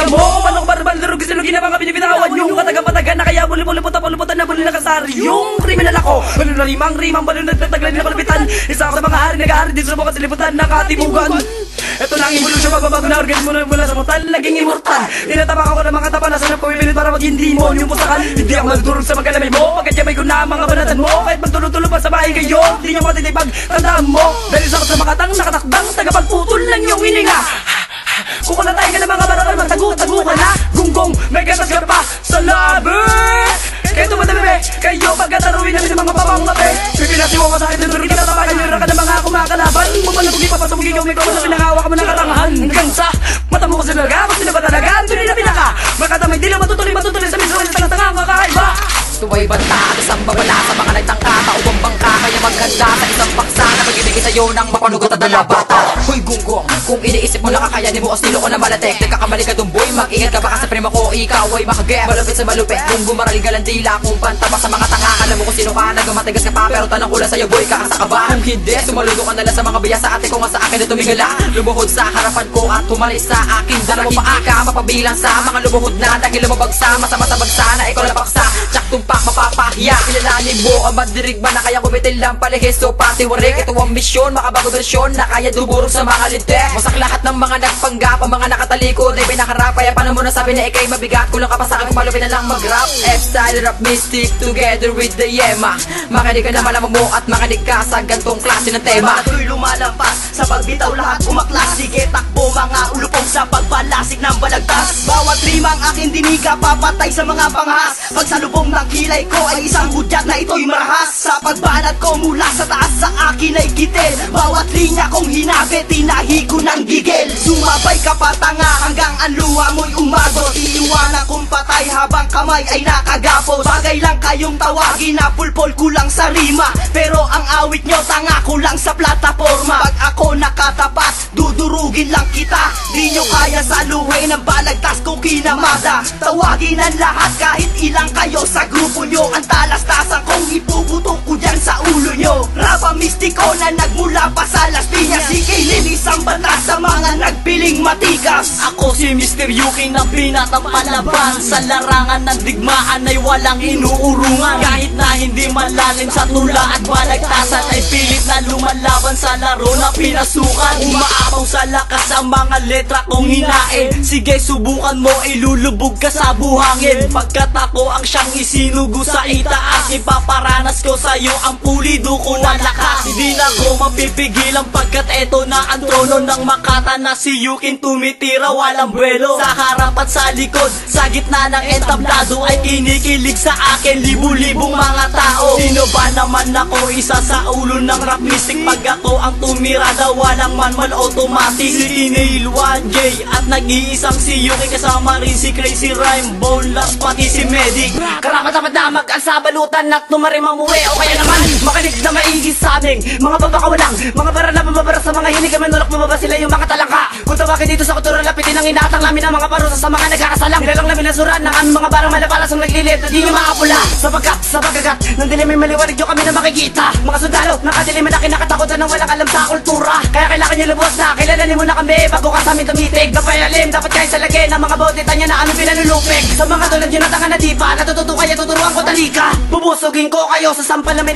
ka mo. Manok barbalero gisilog na mga binibitawan. Yung kataga-pataga na kaya bulipot-lipot-puluputan na buli nakasari. Yung kriminal ako, balo na rimang balo nagtaglan na palapitan. Isa ako sa mga hari nag-ahari din sa mga siliputan nakatibugan. Ito na ang evolusyon, magbabago na organismo na mula sa mutal, naging immortal. Tinatapak ako ng mga tapanasan na pumipilit para maging demon yung pusakan. Hindi ako magturog sa magalamay mo, pagkadyamay ko na mga banatan mo. Kahit magtulog-tulog pa sa bahay kayo, hindi nyo matitipag, tandaan mo. Dahil sa mga makatang, nakatakdang, tagapagputol lang yung hininga. Kukulatay ka ng mga barakal, magtago-tago ka na. Gunggong, may gatas ka pa sa labi. Kaya tumatami, kayo pagkataruin namin ng mga papangapi. Pipinasiwa ko sa akin, nandun kita tapakan. Nira ka ng mga kumakalaban. Mapalabugi pa sa muging may kawas na pinangawa ka mo ng katangahan. Hanggang sa mata mo ko sinaga, kung sila ba talaga, tuloy na pinaka. Makatamay, di lang matutuloy sa mismo ng tanga-tanga ang kakaiba. Tuwa'y banta at isang babala sa mga nagtangka, maubang bangka, kaya magkanda sa isang paksa na pag-ibigay sa'yo ng mapanugot at dalabata. Hoy gunggong, kung iniisip mo na kakayanin mo o estilo ko na malatek, nagkakamali ka dumboy, mag-ingat ka baka sa prima ko, ikaw ay makagep. Malupit sa malupit, kung gumaraling ka lang dila, kung pantaba sa mga tanga, alam mo kung sino ka, nagmamatigas ka pa, pero tanang ko lang sa'yo boy, kakasa ka ba? Kung hindi, sumaludo ka na lang sa mga biya sa ate ko nga sa akin na tumigala. Lumuhod sa harapan ko at tumalis sa akin, dala mo pa ka, mapabilang sa mga lumuhod na, dahil lumabag sa masama-sabag sana, ikaw na paksa, tsak tumpak, mapapahiya. Kilalanin mo ang madirigma na kaya kumitil lang palihis. So pati warik, ito ang misyon, makabago versyon na kaya duburog sa mga lintik. Masak lahat ng mga nagpanggap, ang mga nakatalikod ay pinakarap. Kaya paano mo nasabi na ikay mabigat, kulang ka pa sa akin kung malupin na lang mag-rap. F-style rap mystic together with the Yema. Makinig ka na malamang mo at makinig ka sa gantong klase ng tema. Patuloy lumalampas sa pagbitaw lahat umaklas. Sige takbo mga ulupong sa pagbalasik ng balagtas. Bawat rimang aking diniga papatay sa mga panghas. Pagsalubong ng kilay ko ay isang hudyat na ito'y marahas. Sa pagbanat ko mula sa taas sa akin ay gitil. Bawat linya kong hinabi tinahi ko ng gigil. Sumabay ka pa tanga hanggang ang luha mo'y umagot. Iiwanan kong patay habang kamay ay nakagapos. Bagay lang kayong tawagin na pulpol kulang sa rima, pero ang awit nyo tanga kulang sa plataforma. Pag ako nakatapat dudurugin lang kita. Di nyo kaya saluhin ang balagtas kong kinamada. Tawagin ang lahat kahit ilang kayo sa grupo nyo. Ang talas-tasan kong ipuputok ko dyan sa ulo nyo. Rapa mistiko na nagmula pa sa Las Piñas. Sikilin isang batas sa mga nagpiling matigas. Ako si Mr. Yuki na binatang palaban. Sa larangan ng digmaan ay walang inuurungan. Kahit na hindi malalim sa tula at balagtasan, ay pilit na lumalaban sa laro na pinasukan. Umaapaw sa lakas ang mga letra kong hinain. Sige subukan mo, ilulubog ka sa buhangin. Pagkat ako ang siyang isinugo sa itaas, ipaparanas ko sa'yo ang pulido ko na lakas. Hindi na ko mapipigilan pagkat eto na ang trono ng Makata na si Yukin tumitira walang buwelo. Sa harap at sa likod, sa gitna ng entablado ay kinikilig sa akin libu-libong mga tao. Sino ba naman ako, isa sa ulo ng rap mystic. Pag ako ang tumirada walang manual automatic. Si Inail 1J at nag-iisang si Yuki, kasama rin si Crazy Rhyme, Boneless pati si Medic. Karapat-dapat na mag-alsa balutan at tumarim ang muwi. O kaya naman, makinig na maigis sa aming mga babakawalang, mga bara na bumabara sa mga hinig. Manulak mababa sila yung mga talangka. Kung tawagin dito sa kultura, lapitin ang inatang namin ang mga parusa sa mga nagkakasalang. Nilalang namin nasuran ng aming mga barang malapalas ang naglilit na di nyo makapula. Sapagkat, sa pagkagat, ng dilim may maliwanag nyo kami na makikita. Mga sundalo, nakadilim na kinakatakutan ng walang alam sa kultura. Kaya kailangan nyo lubos na, kilalanin mo na kami bago ka sa amin tumitig. Napayalim, dapat kayo sa lagay ng mga botita niya na aming pinanulupig. Sa mga tulad nyo na tanga na di pa, natututo kaya tuturuan ko talika. Bubusugin ko kayo sa sampal na may